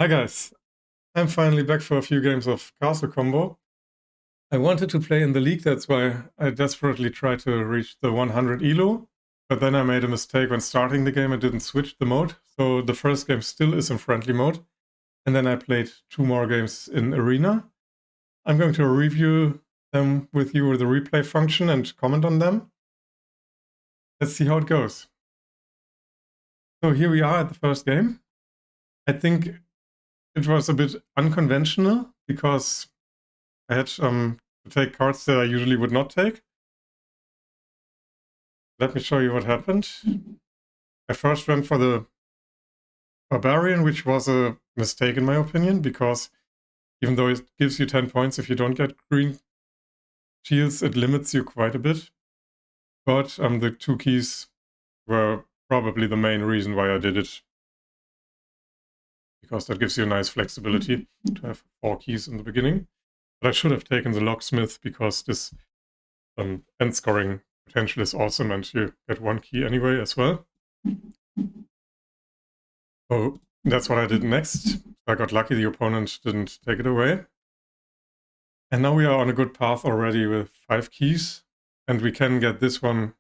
Hi guys, I'm finally back for a few games of Castle Combo. I wanted to play in the league, that's why I desperately tried to reach the 100 elo, but then I made a mistake when starting the game and didn't switch the mode, so the first game still is in friendly mode, and then I played 2 more games in Arena. I'm going to review them with you with the replay function and comment on them. Let's see how it goes. So here we are at the first game. I think it was a bit unconventional because I had to take cards that I usually would not take. Let me show you what happened. I first went for the Barbarian, which was a mistake in my opinion, because even though it gives you 10 points if you don't get green shields, it limits you quite a bit. But the 2 keys were probably the main reason why I did it, because that gives you a nice flexibility to have 4 keys in the beginning. But I should have taken the Locksmith, because this end scoring potential is awesome and you get 1 key anyway as well. So that's what I did next. I got lucky the opponent didn't take it away. And now we are on a good path already with 5 keys, and we can get this one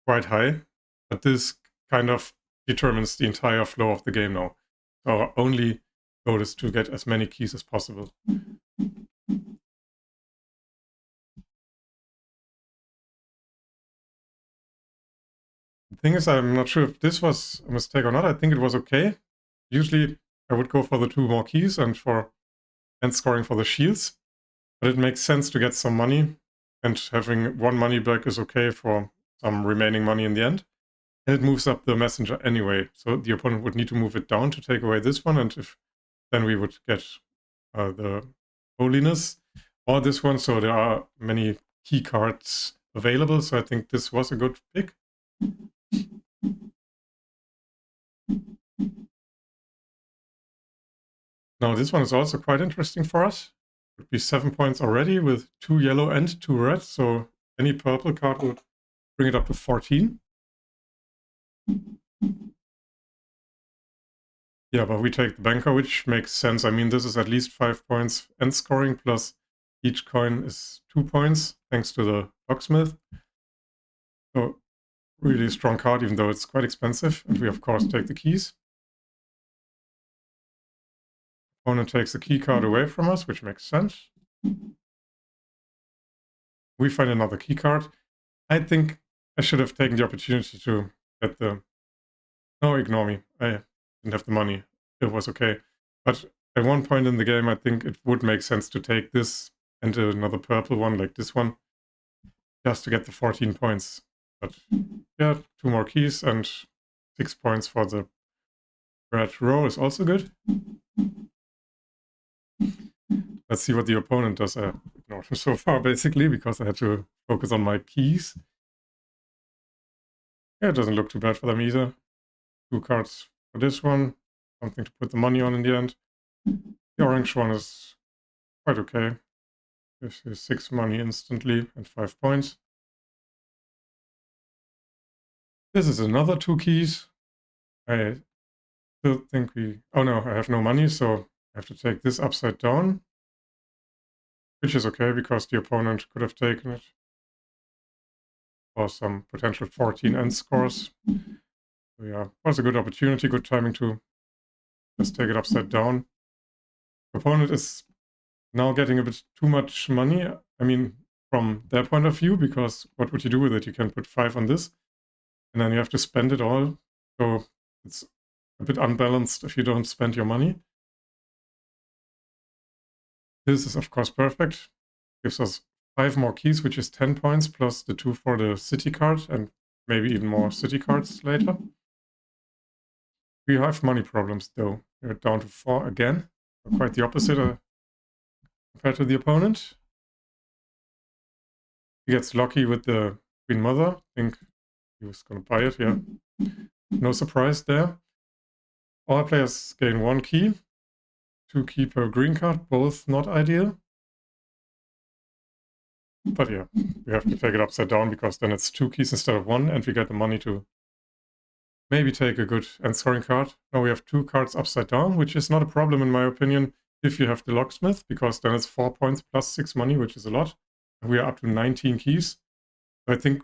quite high, but this kind of determines the entire flow of the game now. So our only goal is to get as many keys as possible. The thing is, I'm not sure if this was a mistake or not. I think it was okay. Usually I would go for the 2 more keys and for end scoring for the shields, but it makes sense to get some money, and having 1 money back is okay for some remaining money in the end. And it moves up the messenger anyway, so the opponent would need to move it down to take away this one, and then we would get the holiness or this one. So there are many key cards available, so I think this was a good pick. Now this one is also quite interesting for us. It would be 7 points already with 2 yellow and 2 red, so any purple card would bring it up to 14. Yeah, but we take the banker, which makes sense. I mean, this is at least 5 points end scoring, plus each coin is 2 points, thanks to the locksmith. So really strong card, even though it's quite expensive. And we, of course, take the keys. Opponent takes the key card away from us, which makes sense. We find another key card. I think I should have taken the opportunity to get the... No, ignore me. I didn't have the money. It was okay. But at one point in the game, I think it would make sense to take this and another purple one, like this one, just to get the 14 points. But yeah, 2 more keys and 6 points for the red row is also good. Let's see what the opponent does. I ignored him so far, basically, because I had to focus on my keys. Yeah, it doesn't look too bad for them either. 2 cards for this one, something to put the money on in the end. The orange one is quite okay. This is 6 money instantly and 5 points. This is another 2 keys. I still think we... Oh no, I have no money, so I have to take this upside down. Which is okay, because the opponent could have taken it for some potential 14 end scores. So yeah, was a good opportunity, good timing to just take it upside down. The opponent is now getting a bit too much money. I mean, from their point of view, because what would you do with it? You can put 5 on this, and then you have to spend it all. So it's a bit unbalanced if you don't spend your money. This is, of course, perfect. Gives us 5 more keys, which is 10 points, plus the 2 for the city card, and maybe even more city cards later. We have money problems, though. We're down to 4 again. Quite the opposite compared to the opponent. He gets lucky with the Queen Mother. I think he was going to buy it, yeah. No surprise there. All players gain 1 key. 2 key per green card, both not ideal. But yeah, we have to take it upside down, because then it's 2 keys instead of 1, and we get the money to maybe take a good end scoring card. Now we have 2 cards upside down, which is not a problem in my opinion if you have the Locksmith, because then it's 4 points plus 6 money, which is a lot. We are up to 19 keys. I think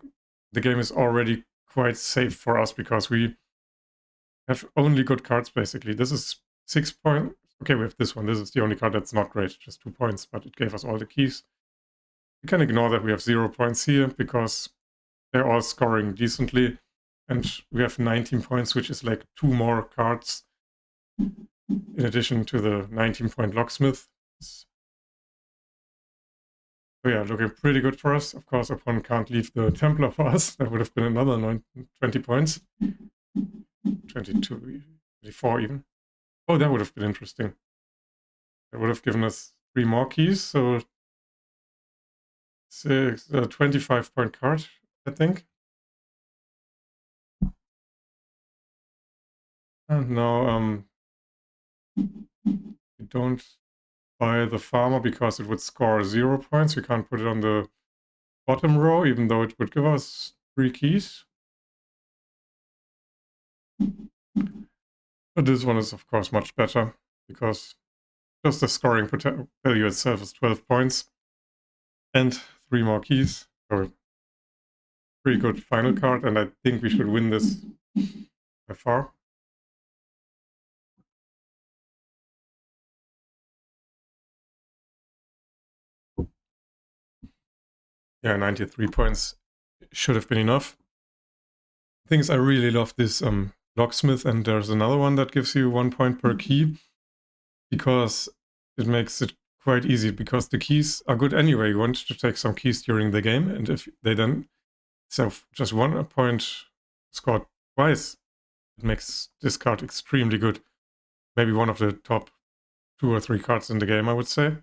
the game is already quite safe for us because we have only good cards basically. This is 6 points. Okay, we have this one. This is the only card that's not great, just 2 points, but it gave us all the keys. We can ignore that we have 0 points here because they're all scoring decently. And we have 19 points, which is like 2 more cards in addition to the 19-point Locksmith. So yeah, looking pretty good for us. Of course, opponent can't leave the Templar for us. That would have been another 20 points. 22, 24 even. Oh, that would have been interesting. That would have given us 3 more keys, so it's a 25-point card, I think. And now we don't buy the farmer because it would score 0 points. We can't put it on the bottom row, even though it would give us 3 keys. But this one is, of course, much better because just the scoring value itself is 12 points and 3 more keys. So pretty good final card, and I think we should win this by far. Yeah, 93 points should have been enough. Things I really love this Locksmith, and there's another one that gives you 1 point per key because it makes it quite easy because the keys are good anyway. You want to take some keys during the game, and if they then just 1 point scored twice, it makes this card extremely good. Maybe one of the top 2 or 3 cards in the game, I would say.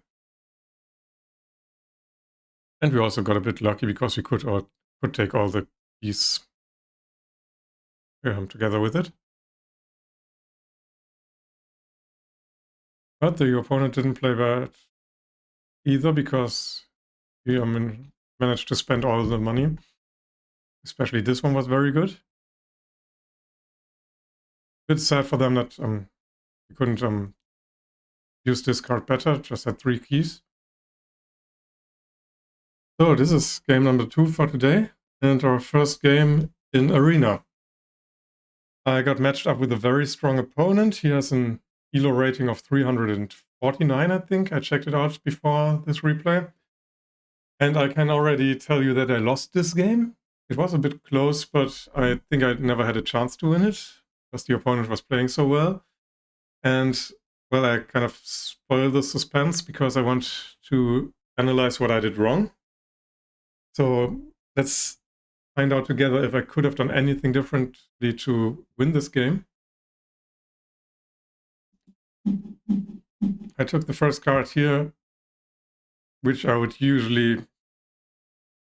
And we also got a bit lucky because we could take all the keys together with it. But the opponent didn't play bad either because he managed to spend all the money. Especially this one was very good. Bit sad for them that we couldn't use this card better, just had 3 keys. So this is game number 2 for today, and our first game in Arena. I got matched up with a very strong opponent. He has an ELO rating of 349, I think. I checked it out before this replay. And I can already tell you that I lost this game. It was a bit close, but I think I never had a chance to win it because the opponent was playing so well. And, well, I kind of spoil the suspense because I want to analyze what I did wrong. So let's find out together if I could have done anything differently to win this game. I took the first card here, which I would usually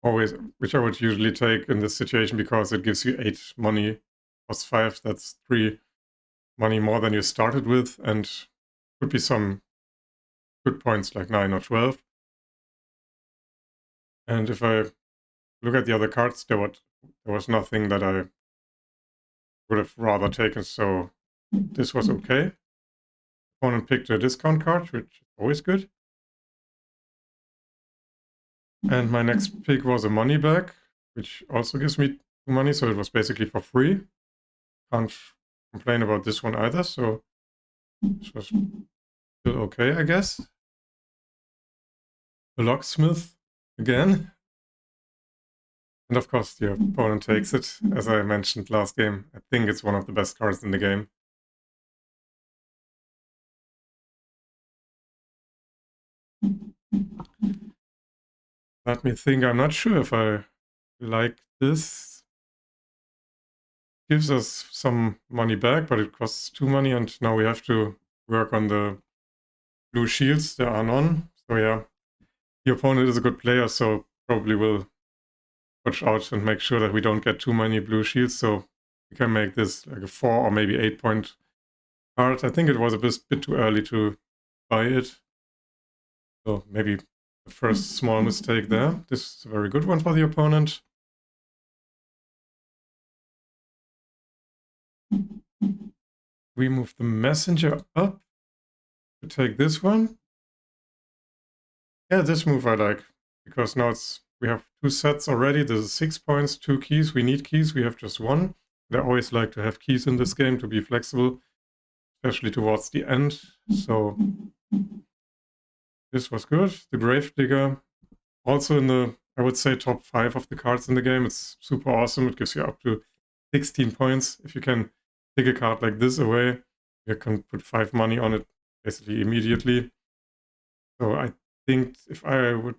take in this situation because it gives you 8 money plus 5. That's 3 money more than you started with, and could be some good points like 9 or 12. And if I look at the other cards, there was nothing that I would have rather taken, so this was okay. Opponent picked a discount card, which is always good. And my next pick was a money bag, which also gives me 2 money, so it was basically for free. Can't complain about this one either, so this was still okay, I guess. The Locksmith again. And of course the opponent takes it. As I mentioned last game, I think it's one of the best cards in the game. Let me think. I'm not sure if I like this. Gives us some money back, but it costs 2 money, and now we have to work on the blue shields. There are none. So yeah, the opponent is a good player, so probably will watch out and make sure that we don't get too many blue shields, so we can make this like a 4 or maybe 8 point card. I think it was a bit too early to buy it. So maybe the first small mistake there. This is a very good one for the opponent. We move the messenger up to take this one. Yeah, this move I like, because now we have 2 sets already. This is 6 points, 2 keys. We need keys, we have just 1. I always like to have keys in this game to be flexible, especially towards the end. So this was good. The Gravedigger, also in the, I would say, top 5 of the cards in the game. It's super awesome. It gives you up to 16 points. If you can take a card like this away, you can put 5 money on it basically immediately. So I think if I would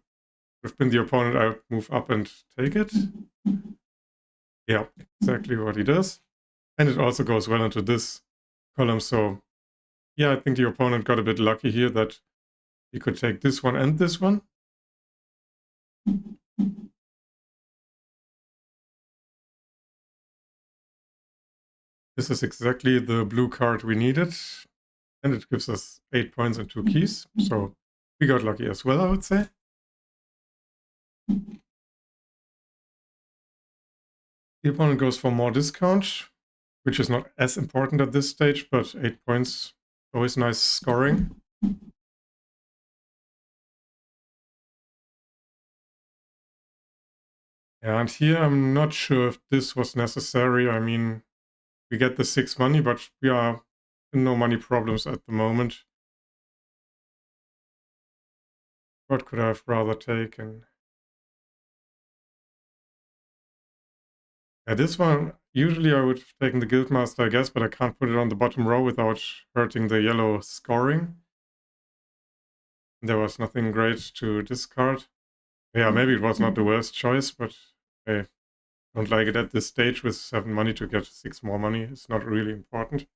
have been the opponent, I would move up and take it. Yeah, exactly what he does. And it also goes well into this column. So yeah, I think the opponent got a bit lucky here that he could take this one and this one. This is exactly the blue card we needed. And it gives us 8 points and 2 keys. So we got lucky as well, I would say. The opponent goes for more discount, which is not as important at this stage, but 8 points, always nice scoring. Yeah, and here I'm not sure if this was necessary. I mean, we get the 6 money, but we are in no money problems at the moment. What could I have rather taken? Yeah, this one, usually I would have taken the Guildmaster, I guess, but I can't put it on the bottom row without hurting the yellow scoring. There was nothing great to discard. Yeah, maybe it was not the worst choice, but I don't like it at this stage with 7 money to get 6 more money. It's not really important.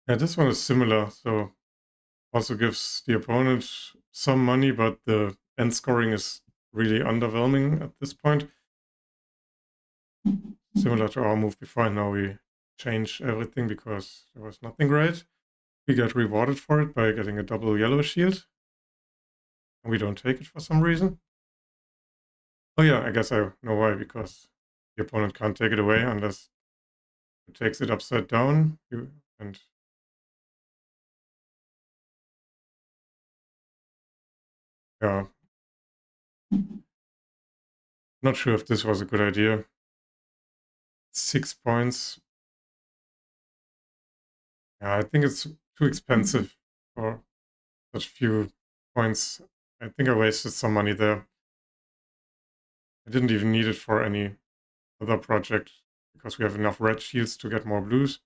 Yeah, this one is similar, so also gives the opponent some money, but the end scoring is really underwhelming at this point. Similar to our move before, and now we change everything because there was nothing great. We get rewarded for it by getting a double yellow shield. And we don't take it for some reason. Oh yeah, I guess I know why, because the opponent can't take it away unless it takes it upside down. And yeah, not sure if this was a good idea. 6 points. Yeah, I think it's too expensive for such few points. I think I wasted some money there. I didn't even need it for any other project because we have enough red shields to get more blues.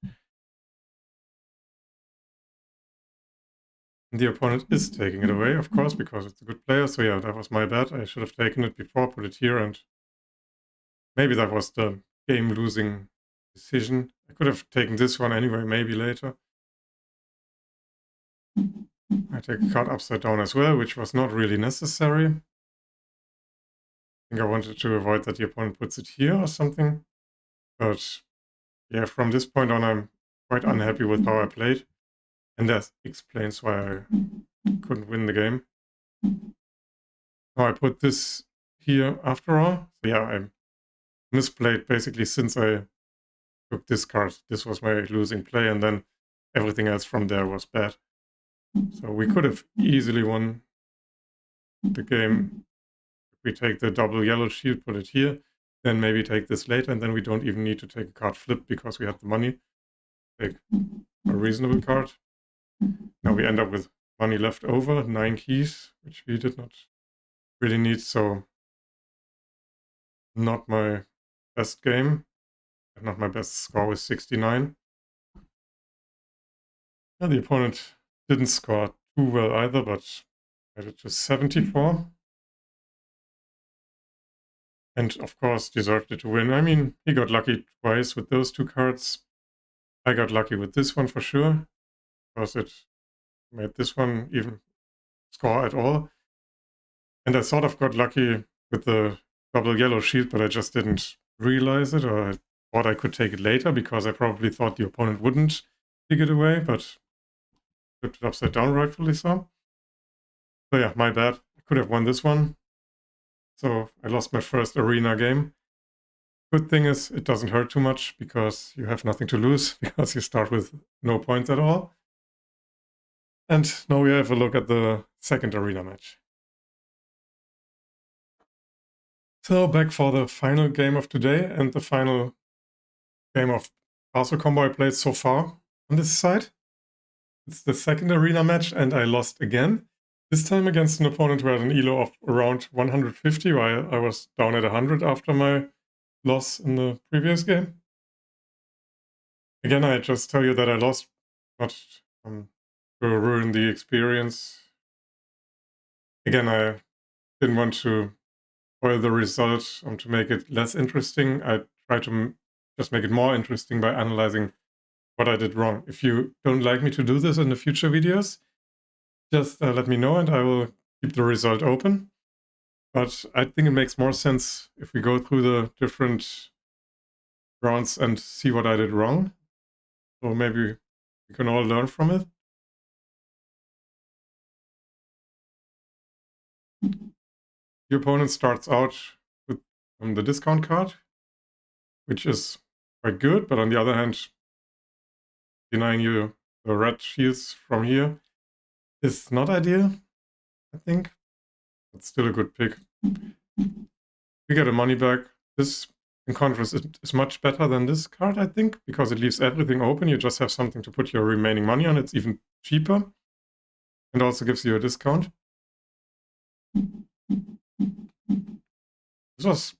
And the opponent is taking it away, of course, because it's a good player. So yeah, that was my bad. I should have taken it before, put it here, and maybe that was the game-losing decision. I could have taken this one anyway, maybe later. I take a card upside down as well, which was not really necessary. I think I wanted to avoid that the opponent puts it here or something. But yeah, from this point on, I'm quite unhappy with how I played. And that explains why I couldn't win the game. Now I put this here after all. So yeah, I misplayed basically since I took this card. This was my losing play, and then everything else from there was bad. So we could have easily won the game if we take the double yellow shield, put it here, then maybe take this later, and then we don't even need to take a card flip because we had the money. Take a reasonable card. Now we end up with money left over, 9 keys, which we did not really need, so not my best game. Not my best score with 69. Yeah, the opponent didn't score too well either, but made it to 74. And of course deserved it to win. I mean, he got lucky twice with those 2 cards. I got lucky with this one for sure, because it made this one even score at all. And I sort of got lucky with the double yellow shield, but I just didn't realize it, or I thought I could take it later because I probably thought the opponent wouldn't take it away, but flipped it upside down, rightfully so. So yeah, my bad. I could have won this one. so I lost my first arena game. Good thing is it doesn't hurt too much because you have nothing to lose because you start with no points at all. And now we have a look at the second arena match. So back for the final game of today and the final game of Castle Combo I played so far on this side. It's the second arena match and I lost again. This time against an opponent who had an elo of around 150 while I was down at 100 after my loss in the previous game. Again, I just tell you that I lost, not to ruin the experience. Again, I didn't want to spoil the result to make it less interesting. I try to just make it more interesting by analyzing what I did wrong. If you don't like me to do this in the future videos, just let me know and I will keep the result open. But I think it makes more sense if we go through the different rounds and see what I did wrong. So maybe we can all learn from it. The opponent starts out with the discount card, which is quite good, but on the other hand, denying you the red shields from here is not ideal, I think. It's still a good pick. We get a money back. This, in contrast, is much better than this card, I think, because it leaves everything open. You just have something to put your remaining money on. It's even cheaper and also gives you a discount. This was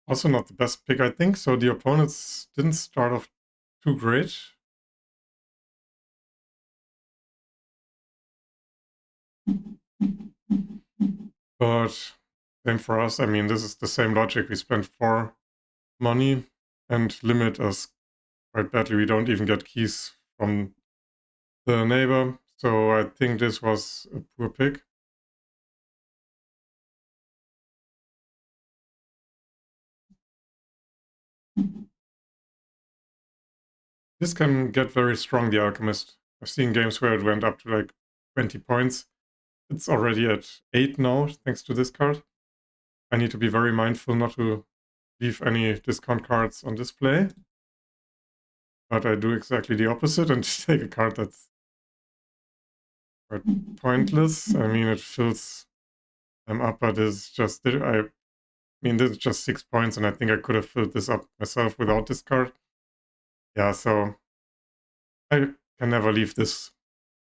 also not the best pick, I think, so the opponents didn't start off too great. But same for us. I mean, this is the same logic. We spend 4 money and limit us quite badly. We don't even get keys from the neighbor. So I think this was a poor pick. This can get very strong, the Alchemist. I've seen games where it went up to like 20 points. It's already at 8 now, thanks to this card. I need to be very mindful not to leave any discount cards on display. But I do exactly the opposite and take a card that's quite pointless. I mean, it fills them up, but it's just, I mean, this is just 6 points, and I think I could have filled this up myself without this card. Yeah, so I can never leave this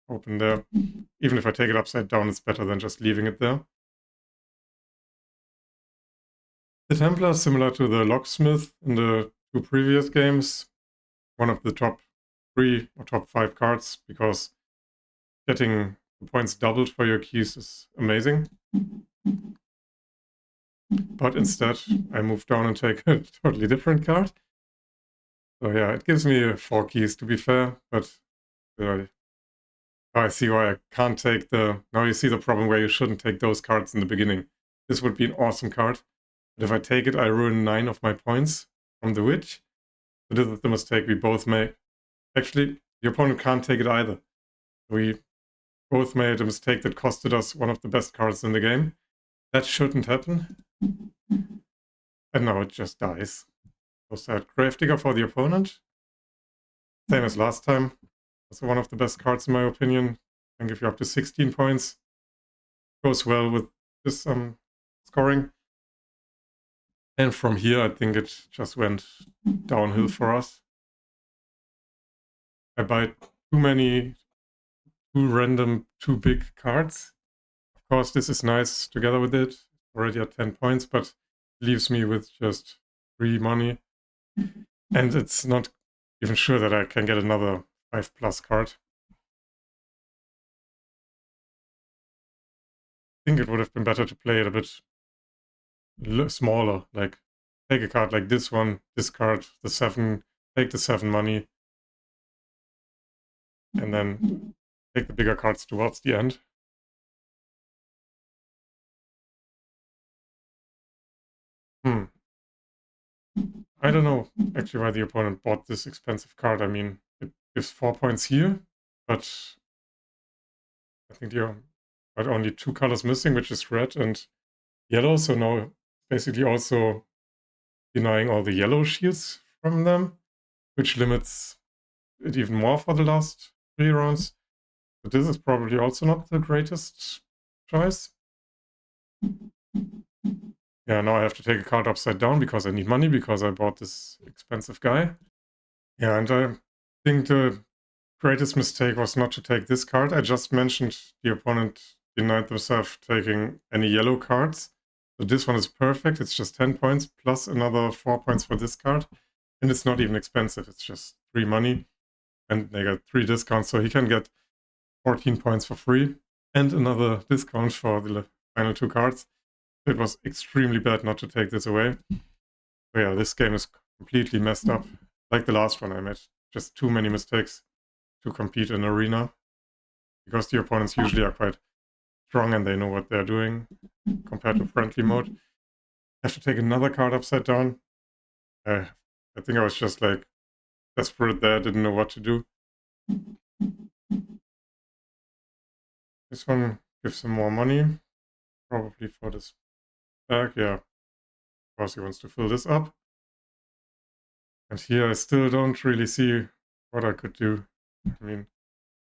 open there. Even if I take it upside down, it's better than just leaving it there. The Templar is similar to the Locksmith in the 2 previous games. One of the top 3 or top 5 cards, because getting the points doubled for your keys is amazing. But instead, I move down and take a totally different card. So yeah, it gives me 4 keys, to be fair, but I see why I can't take the... Now you see the problem where you shouldn't take those cards in the beginning. This would be an awesome card, but if I take it, I ruin 9 of my points from the Witch. So this is the mistake we both made. Actually, the opponent can't take it either. We both made a mistake that costed us one of the best cards in the game. That shouldn't happen. And now it just dies. So sad. Gravedigger for the opponent. Same as last time. Also one of the best cards in my opinion. Can give you up to 16 points. Goes well with this scoring. And from here, I think it just went downhill for us. I buy too random, too big cards. Of course, this is nice together with it. Already at 10 points, but leaves me with just 3 money. And it's not even sure that I can get another 5+ card. I think it would have been better to play it a bit smaller, like take a card like this one, discard the 7, take the 7 money, and then take the bigger cards towards the end. I don't know actually why the opponent bought this expensive card. I mean, it gives 4 points here, but I think you're but only 2 colors missing, which is red and yellow, so no basically also denying all the yellow shields from them, which limits it even more for the last 3 rounds. But this is probably also not the greatest choice. Yeah, now I have to take a card upside down because I need money because I bought this expensive guy. Yeah, and I think the greatest mistake was not to take this card. I just mentioned the opponent denied themselves taking any yellow cards. So this one is perfect. It's just 10 points plus another 4 points for this card. And it's not even expensive. It's just 3 money. And they got 3 discounts. So he can get 14 points for free. And another discount for the final 2 cards. It was extremely bad not to take this away. So yeah, this game is completely messed up. Like the last one I made. Just too many mistakes to compete in Arena. Because the opponents usually are quite strong and they know what they're doing compared to friendly mode. I have to take another card upside down. I think I was just like desperate there, didn't know what to do. This one gives him more money, probably for this bag, yeah. Of course he wants to fill this up. And here I still don't really see what I could do. I mean,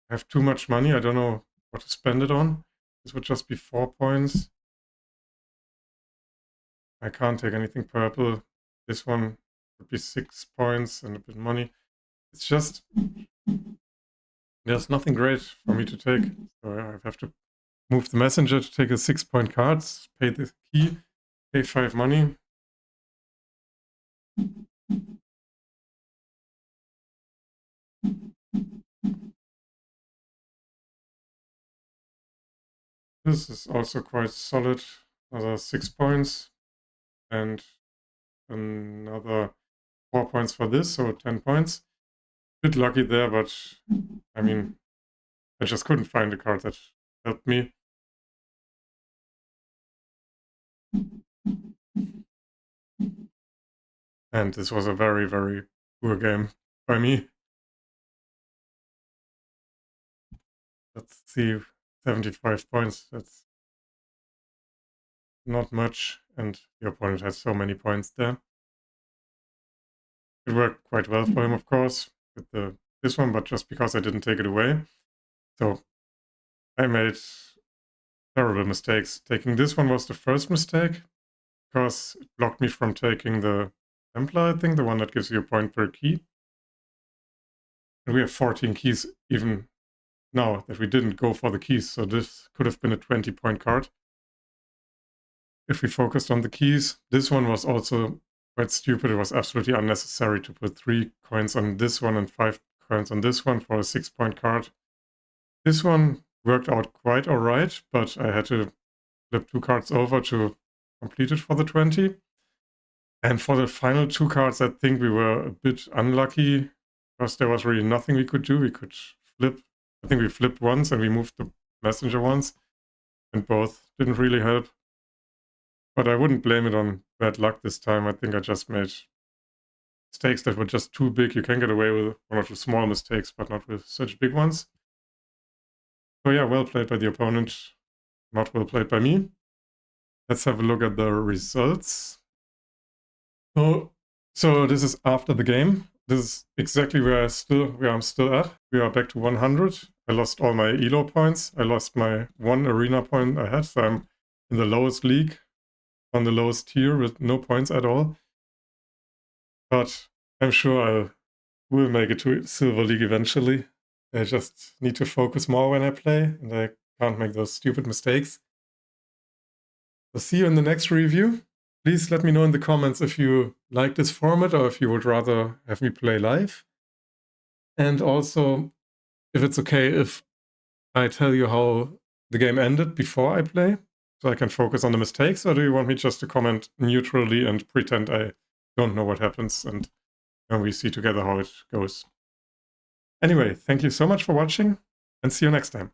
I have too much money, I don't know what to spend it on. This would just be 4 points. I can't take anything purple. This one would be 6 points and a bit of money. It's just, there's nothing great for me to take. So I have to move the messenger to take a 6-point card, pay the key, pay 5 money. This is also quite solid, another 6 points, and another 4 points for this, so 10 points. Bit lucky there, but I mean, I just couldn't find a card that helped me. And this was a very, very poor game by me. Let's see, 75 points, that's not much, and the opponent has so many points there. It worked quite well for him, of course, with this one, but just because I didn't take it away. So I made terrible mistakes. Taking this one was the first mistake, because it blocked me from taking the Templar, I think, the one that gives you a point per key. And we have 14 keys even now that we didn't go for the keys, so this could have been a 20-point card if we focused on the keys. This one was also quite stupid. It was absolutely unnecessary to put 3 coins on this one and 5 coins on this one for a 6-point card. This one worked out quite alright, but I had to flip 2 cards over to complete it for the 20. And for the final 2 cards, I think we were a bit unlucky because there was really nothing we could do. We could flip. I think we flipped once and we moved the messenger once, and both didn't really help. But I wouldn't blame it on bad luck this time. I think I just made mistakes that were just too big. You can get away with 1 or 2 small mistakes, but not with such big ones. So yeah, well played by the opponent, not well played by me. Let's have a look at the results. So this is after the game. This is exactly where I'm still at. We are back to 100. I lost all my ELO points. I lost my 1 arena point I had, so I'm in the lowest league, on the lowest tier with no points at all. But I'm sure I will make it to Silver League eventually. I just need to focus more when I play, and I can't make those stupid mistakes. So see you in the next review. Please let me know in the comments if you like this format or if you would rather have me play live. And also, if it's okay if I tell you how the game ended before I play, so I can focus on the mistakes, or do you want me just to comment neutrally and pretend I don't know what happens and we see together how it goes? Anyway, thank you so much for watching, and see you next time.